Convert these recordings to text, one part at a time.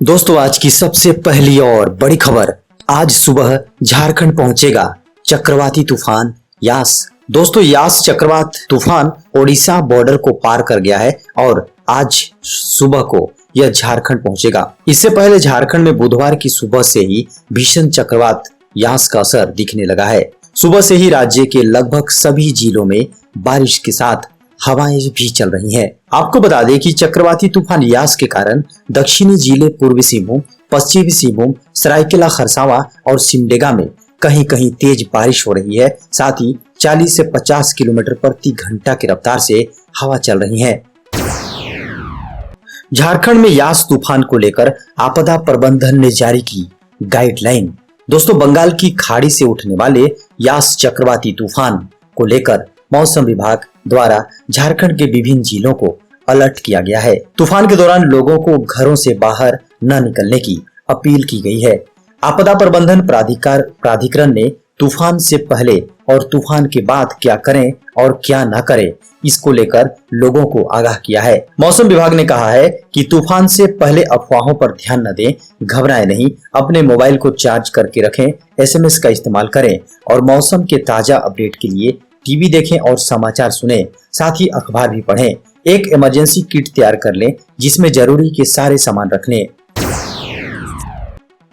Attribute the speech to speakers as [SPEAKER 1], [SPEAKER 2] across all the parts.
[SPEAKER 1] दोस्तों आज की सबसे पहली और बड़ी खबर, आज सुबह झारखंड पहुंचेगा चक्रवाती तूफान यास। दोस्तों यास चक्रवात तूफान ओडिशा बॉर्डर को पार कर गया है और आज सुबह को यह झारखंड पहुंचेगा। इससे पहले झारखंड में बुधवार की सुबह से ही भीषण चक्रवात यास का असर दिखने लगा है। सुबह से ही राज्य के लगभग सभी जिलों में बारिश के साथ हवाएं भी चल रही हैं। आपको बता दें कि चक्रवाती तूफान यास के कारण दक्षिणी जिले पूर्वी सिंहभूम, पश्चिमी सिंहभूम, सरायकेला खरसावां और सिमडेगा में कहीं कहीं तेज बारिश हो रही है। साथ ही 40 से 50 किलोमीटर प्रति घंटा की रफ्तार से हवा चल रही है। झारखंड में यास तूफान को लेकर आपदा प्रबंधन ने जारी की गाइडलाइन। दोस्तों बंगाल की खाड़ी से उठने वाले यास चक्रवाती तूफान को लेकर मौसम विभाग द्वारा झारखंड के विभिन्न जिलों को अलर्ट किया गया है। तूफान के दौरान लोगों को घरों से बाहर न निकलने की अपील की गई है। आपदा प्रबंधन प्राधिकरण ने तूफान से पहले और तूफान के बाद क्या करें और क्या न करें, इसको लेकर लोगों को आगाह किया है। मौसम विभाग ने कहा है कि तूफान से पहले अफवाहों पर ध्यान न दें, घबराएं नहीं, अपने मोबाइल को चार्ज करके रखें, SMS का इस्तेमाल करें और मौसम के ताजा अपडेट के लिए टीवी देखें और समाचार सुनें, साथ ही अखबार भी पढ़ें। एक इमरजेंसी किट तैयार कर लें जिसमें जरूरी के सारे सामान रख लें।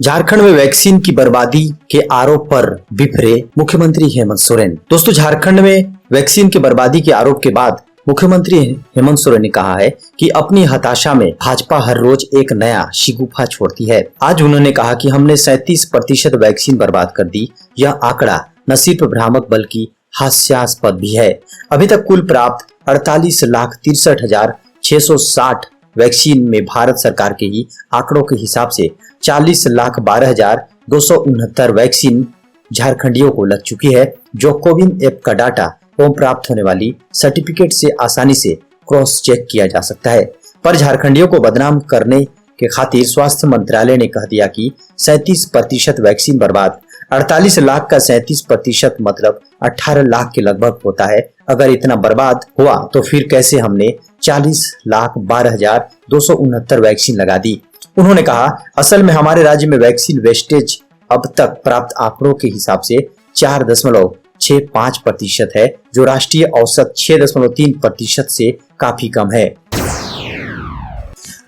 [SPEAKER 1] झारखंड में वैक्सीन की बर्बादी के आरोप पर बिफरे मुख्यमंत्री हेमंत सोरेन। दोस्तों झारखंड में वैक्सीन की बर्बादी के आरोप के बाद मुख्यमंत्री हेमंत सोरेन ने कहा है कि अपनी हताशा में भाजपा हर रोज एक नया शिगुफा छोड़ती है। आज उन्होंने कहा कि हमने 37% वैक्सीन बर्बाद कर दी। यह आंकड़ा न सिर्फ भ्रामक बल्कि हास्यास्पद भी है। अभी तक कुल प्राप्त 48,63,660 वैक्सीन में भारत सरकार के ही आंकड़ों के हिसाब से 40,12,269 वैक्सीन झारखंडियों को लग चुकी है, जो कोविन ऐप का डाटा एवं प्राप्त होने वाली सर्टिफिकेट से आसानी से क्रॉस चेक किया जा सकता है। पर झारखंडियों को बदनाम करने के खातिर स्वास्थ्य मंत्रालय ने कह दिया कि 37% वैक्सीन बर्बाद। 48 लाख का 37% मतलब 18 लाख के लगभग होता है। अगर इतना बर्बाद हुआ तो फिर कैसे हमने 40,12,269 वैक्सीन लगा दी। उन्होंने कहा असल में हमारे राज्य में वैक्सीन वेस्टेज अब तक प्राप्त आंकड़ों के हिसाब से 4.65% है, जो राष्ट्रीय औसत 6.3% से काफी कम है।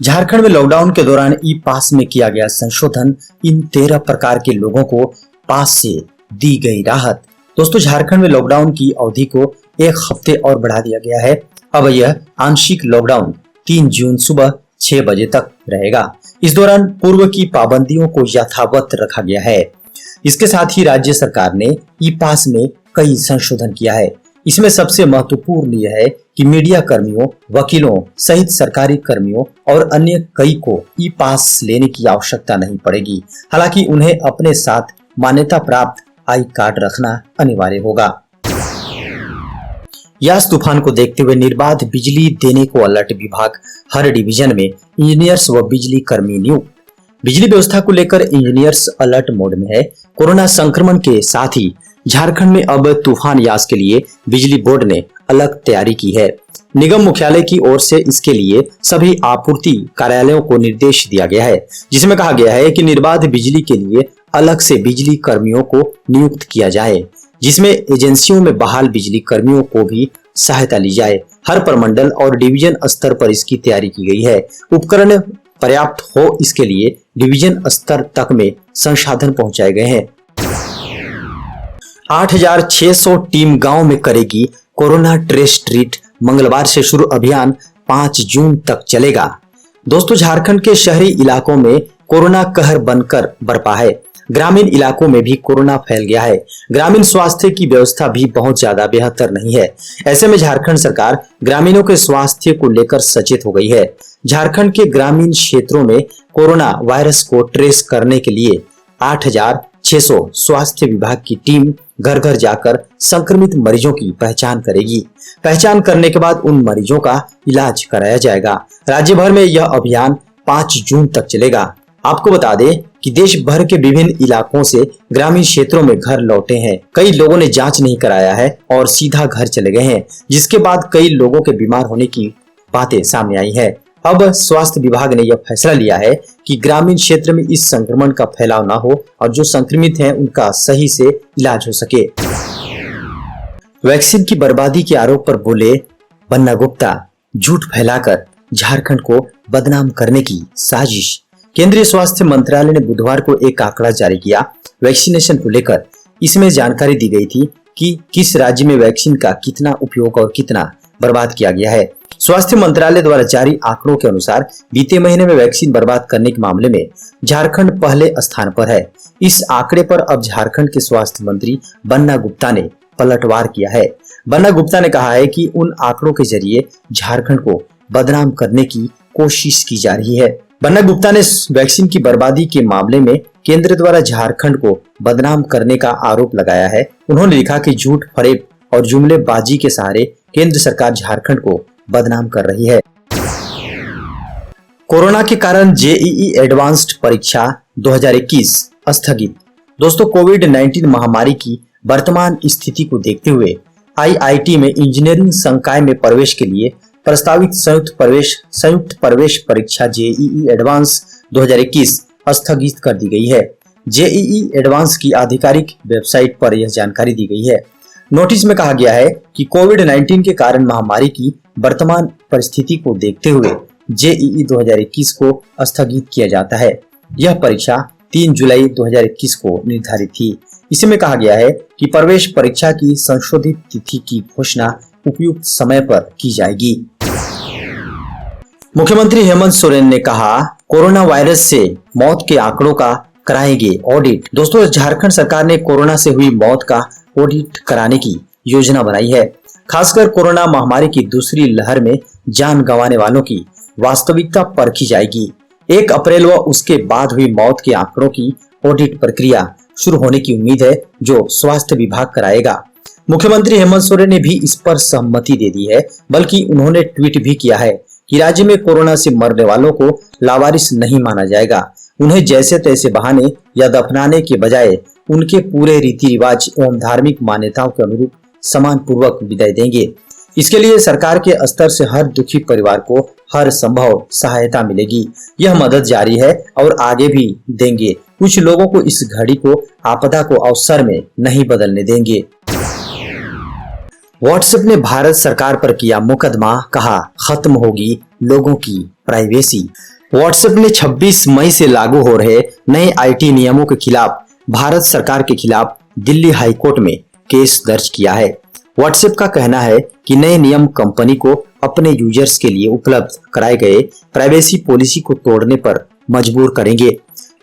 [SPEAKER 1] झारखंड में लॉकडाउन के दौरान ई पास में किया गया संशोधन, इन 13 प्रकार के लोगों को पास से दी गई राहत। दोस्तों झारखंड में लॉकडाउन की अवधि को 1 हफ्ते और बढ़ा दिया गया है। अब यह आंशिक लॉकडाउन 3 जून सुबह 6 बजे तक रहेगा। इस दौरान पूर्व की पाबंदियों को यथावत रखा गया है। इसके साथ ही राज्य सरकार ने ई पास में कई संशोधन किया है। इसमें सबसे महत्वपूर्ण यह है कि मीडिया कर्मियों, वकीलों सहित सरकारी कर्मियों और अन्य कई को ई पास लेने की आवश्यकता नहीं पड़ेगी। हालांकि उन्हें अपने साथ मान्यता प्राप्त आई कार्ड रखना अनिवार्य होगा। यास तूफान को देखते हुए निर्बाध बिजली देने को अलर्ट। विभाग हर डिवीजन में इंजीनियर्स व बिजली कर्मी नियुक्त। बिजली व्यवस्था को लेकर इंजीनियर्स अलर्ट मोड में है। कोरोना संक्रमण के साथ ही झारखंड में अब तूफान यास के लिए बिजली बोर्ड ने अलग तैयारी की है। निगम मुख्यालय की ओर से इसके लिए सभी आपूर्ति कार्यालयों को निर्देश दिया गया है, जिसमें कहा गया है कि निर्बाध बिजली के लिए अलग से बिजली कर्मियों को नियुक्त किया जाए, जिसमें एजेंसियों में बहाल बिजली कर्मियों को भी सहायता ली जाए। हर प्रमंडल और डिवीजन स्तर पर इसकी तैयारी की गई है। उपकरण पर्याप्त हो इसके लिए डिवीजन स्तर तक में संसाधन पहुंचाए गए हैं। 8,600 टीम गांव में करेगी कोरोना ट्रेस ट्रीट। मंगलवार से शुरू अभियान 5 जून तक चलेगा। दोस्तों झारखंड के शहरी इलाकों में कोरोना कहर बनकर बरपा है। ग्रामीण इलाकों में भी कोरोना फैल गया है। ग्रामीण स्वास्थ्य की व्यवस्था भी बहुत ज्यादा बेहतर नहीं है। ऐसे में झारखंड सरकार ग्रामीणों के स्वास्थ्य को लेकर सचेत हो गई है। झारखंड के ग्रामीण क्षेत्रों में कोरोना वायरस को ट्रेस करने के लिए 8,600 स्वास्थ्य विभाग की टीम घर घर जाकर संक्रमित मरीजों की पहचान करेगी। पहचान करने के बाद उन मरीजों का इलाज कराया जाएगा। राज्य भर में यह अभियान 5 जून तक चलेगा। आपको बता दें कि देश भर के विभिन्न इलाकों से ग्रामीण क्षेत्रों में घर लौटे हैं। कई लोगों ने जांच नहीं कराया है और सीधा घर चले गए हैं, जिसके बाद कई लोगों के बीमार होने की बातें सामने आई है। अब स्वास्थ्य विभाग ने यह फैसला लिया है कि ग्रामीण क्षेत्र में इस संक्रमण का फैलाव न हो और जो संक्रमित हैं उनका सही से इलाज हो सके। वैक्सीन की बर्बादी के आरोप पर बोले बन्ना गुप्ता, झूठ फैलाकर झारखंड को बदनाम करने की साजिश। केंद्रीय स्वास्थ्य मंत्रालय ने बुधवार को एक आंकड़ा जारी किया वैक्सीनेशन को लेकर। इसमें जानकारी दी गई थी कि किस राज्य में वैक्सीन का कितना उपयोग और कितना बर्बाद किया गया है। स्वास्थ्य मंत्रालय द्वारा जारी आंकड़ों के अनुसार बीते महीने में वैक्सीन बर्बाद करने के मामले में झारखंड पहले स्थान पर है। इस आंकड़े पर अब झारखंड के स्वास्थ्य मंत्री बन्ना गुप्ता ने पलटवार किया है। बन्ना गुप्ता ने कहा है कि उन आंकड़ों के जरिए झारखंड को बदनाम करने की कोशिश की जा रही है। बन्ना गुप्ता ने वैक्सीन की बर्बादी के मामले में केंद्र द्वारा झारखंड को बदनाम करने का आरोप लगाया है। उन्होंने लिखा कि झूठ, फरेब और जुमलेबाजी के सहारे केंद्र सरकार झारखंड को बदनाम कर रही है। कोरोना के कारण जेईई एडवांस्ड परीक्षा 2021 स्थगित। दोस्तों, कोविड-19 महामारी की वर्तमान स्थिति को देखते हुए आईआईटी में इंजीनियरिंग संकाय में प्रवेश के लिए प्रस्तावित संयुक्त प्रवेश परीक्षा जेईई एडवांस 2021 स्थगित कर दी गई है। जेईई एडवांस की आधिकारिक वेबसाइट पर यह जानकारी दी गई है। नोटिस में कहा गया है कि कोविड-19 के कारण महामारी की वर्तमान परिस्थिति को देखते हुए जेईई 2021 को स्थगित किया जाता है। यह परीक्षा 3 जुलाई 2021 को निर्धारित थी। इसमें कहा गया है कि प्रवेश परीक्षा की संशोधित तिथि की घोषणा उपयुक्त समय पर की जाएगी। मुख्यमंत्री हेमंत सोरेन ने कहा, कोरोना वायरस से मौत के आंकड़ों का कराएंगे ऑडिट। दोस्तों, झारखंड सरकार ने कोरोना से हुई मौत का ऑडिट कराने की योजना बनाई है। खासकर कोरोना महामारी की दूसरी लहर में जान गंवाने वालों की वास्तविकता परखी जाएगी। 1 अप्रैल व उसके बाद हुई मौत के आंकड़ों की ऑडिट प्रक्रिया शुरू होने की उम्मीद है, जो स्वास्थ्य विभाग कराएगा। मुख्यमंत्री हेमंत सोरेन ने भी इस पर सहमति दे दी है, बल्कि उन्होंने ट्वीट भी किया है कि राज्य में कोरोना से मरने वालों को लावारिस नहीं माना जाएगा। उन्हें जैसे तैसे बहाने या दफनाने के बजाय उनके पूरे रीति रिवाज एवं धार्मिक मान्यताओं के अनुरूप सम्मान पूर्वक विदाई देंगे। इसके लिए सरकार के स्तर से हर दुखी परिवार को हर संभव सहायता मिलेगी। यह मदद जारी है और आगे भी देंगे। कुछ लोगों को इस घड़ी को आपदा को अवसर में नहीं बदलने देंगे। व्हाट्सएप ने भारत सरकार पर किया मुकदमा, कहा खत्म होगी लोगों की प्राइवेसी। व्हाट्सएप ने 26 मई से लागू हो रहे नए आईटी नियमों के खिलाफ भारत सरकार के खिलाफ दिल्ली हाईकोर्ट में केस दर्ज किया है। व्हाट्सएप का कहना है कि नए नियम कंपनी को अपने यूजर्स के लिए उपलब्ध कराए गए प्राइवेसी पॉलिसी को तोड़ने पर मजबूर करेंगे।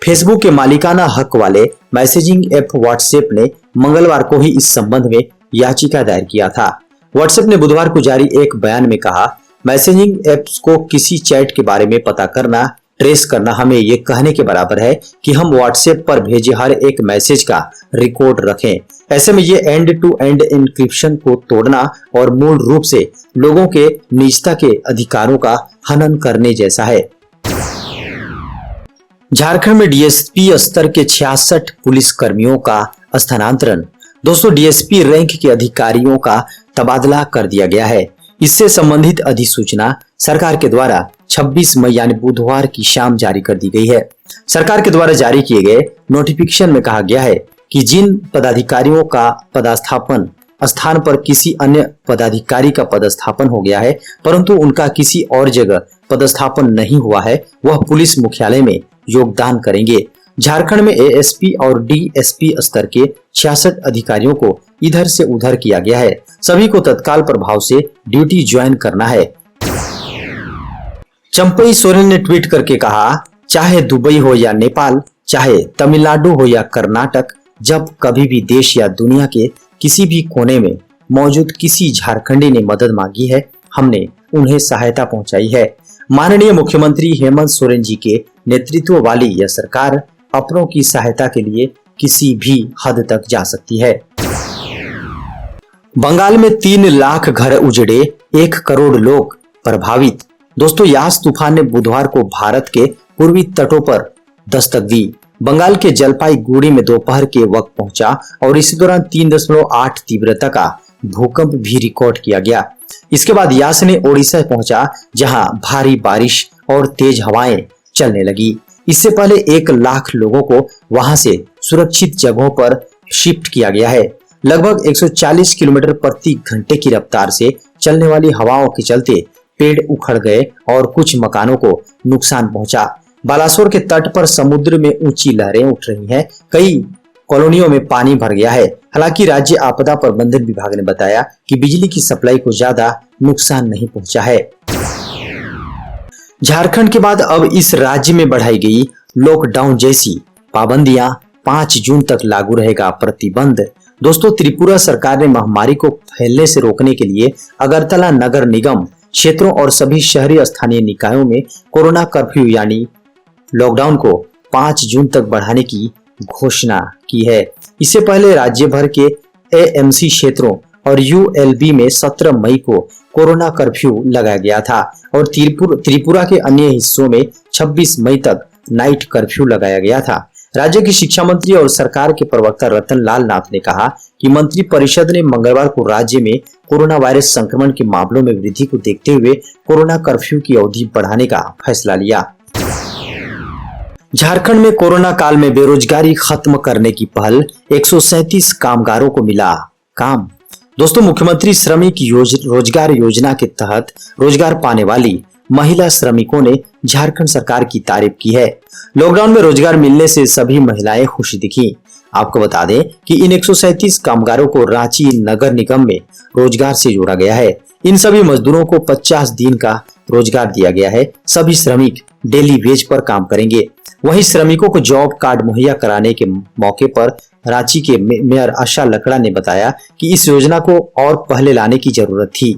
[SPEAKER 1] फेसबुक के मालिकाना हक वाले मैसेजिंग ऐप व्हाट्सएप ने मंगलवार को ही इस संबंध में याचिका दायर किया था। व्हाट्सएप ने बुधवार को जारी एक बयान में कहा, मैसेजिंग ऐप्स को किसी चैट के बारे में पता करना, ट्रेस करना हमें ये कहने के बराबर है कि हम व्हाट्सएप पर भेजे हर एक मैसेज का रिकॉर्ड रखें। ऐसे में ये एंड टू एंड इंक्रिप्शन को तोड़ना और मूल रूप से लोगों के निजता के अधिकारों का हनन करने जैसा है। झारखंड में डीएसपी स्तर के 66 पुलिस कर्मियों का स्थानांतरण। दोस्तों, डीएसपी रैंक के अधिकारियों का तबादला कर दिया गया है। इससे संबंधित अधिसूचना सरकार के द्वारा 26 मई यानी बुधवार की शाम जारी कर दी गई है। सरकार के द्वारा जारी किए गए नोटिफिकेशन में कहा गया है कि जिन पदाधिकारियों का पदस्थापन स्थान पर किसी अन्य पदाधिकारी का पदस्थापन हो गया है, परंतु उनका किसी और जगह पदस्थापन नहीं हुआ है, वह पुलिस मुख्यालय में योगदान करेंगे। झारखंड में एएसपी और डीएसपी स्तर के 66 अधिकारियों को इधर से उधर किया गया है। सभी को तत्काल प्रभाव से ड्यूटी ज्वाइन करना है। चंपई सोरेन ने ट्वीट करके कहा, चाहे दुबई हो या नेपाल, चाहे तमिलनाडु हो या कर्नाटक, जब कभी भी देश या दुनिया के किसी भी कोने में मौजूद किसी झारखंडी ने मदद मांगी है, हमने उन्हें सहायता पहुंचाई है। माननीय मुख्यमंत्री हेमंत सोरेन जी के नेतृत्व वाली यह सरकार अपनों की सहायता के लिए किसी भी हद तक जा सकती है। बंगाल में 3 लाख घर उजड़े, 1 करोड़ लोग प्रभावित। दोस्तों, यास तूफान ने बुधवार को भारत के पूर्वी तटों पर दस्तक दी। बंगाल के जलपाईगुड़ी में दोपहर के वक्त पहुंचा और इसी दौरान 3.8 तीव्रता का भूकंप भी रिकॉर्ड किया गया। इसके बाद यास ने ओडिशा पहुंचा, जहां भारी बारिश और तेज हवाएं चलने लगी। इससे पहले 1 लाख लोगों को वहां से सुरक्षित जगहों पर शिफ्ट किया गया है। लगभग 140 किलोमीटर प्रति घंटे की रफ्तार से चलने वाली हवाओं के चलते पेड़ उखड़ गए और कुछ मकानों को नुकसान पहुंचा। बालासोर के तट पर समुद्र में ऊंची लहरें उठ रही हैं। कई कॉलोनियों में पानी भर गया है। हालांकि राज्य आपदा प्रबंधन विभाग ने बताया कि बिजली की सप्लाई को ज्यादा नुकसान नहीं पहुंचा है। झारखंड के बाद अब इस राज्य में बढ़ाई गई लॉकडाउन जैसी पाबंदियां 5 जून तक लागू रहेगा प्रतिबंध। दोस्तों, त्रिपुरा सरकार ने महामारी को फैलने से रोकने के लिए अगरतला नगर निगम क्षेत्रों और सभी शहरी स्थानीय निकायों में कोरोना कर्फ्यू यानी लॉकडाउन को 5 जून तक बढ़ाने की घोषणा की है। इससे पहले राज्य भर के एएमसी क्षेत्रों और यूएलबी में 17 मई को कोरोना कर्फ्यू लगाया गया था और त्रिपुरा के अन्य हिस्सों में 26 मई तक नाइट कर्फ्यू लगाया गया था। राज्य की शिक्षा मंत्री और सरकार के प्रवक्ता रतन लाल नाथ ने कहा कि मंत्री परिषद ने मंगलवार को राज्य में कोरोना वायरस संक्रमण के मामलों में वृद्धि को देखते हुए कोरोना कर्फ्यू की अवधि बढ़ाने का फैसला लिया। झारखंड में कोरोना काल में बेरोजगारी खत्म करने की पहल, 137 कामगारों को मिला काम। दोस्तों, मुख्यमंत्री श्रमिक रोजगार योजना के तहत रोजगार पाने वाली महिला श्रमिकों ने झारखंड सरकार की तारीफ की है। लॉकडाउन में रोजगार मिलने से सभी महिलाएं खुश दिखी। आपको बता दें कि इन 137 कामगारों को रांची नगर निगम में रोजगार से जोड़ा गया है। इन सभी मजदूरों को 50 दिन का रोजगार दिया गया है। सभी श्रमिक डेली वेज पर काम करेंगे। वहीं श्रमिकों को जॉब कार्ड मुहैया कराने के मौके पर रांची के मेयर आशा लकड़ा ने बताया कि इस योजना को और पहले लाने की जरूरत थी।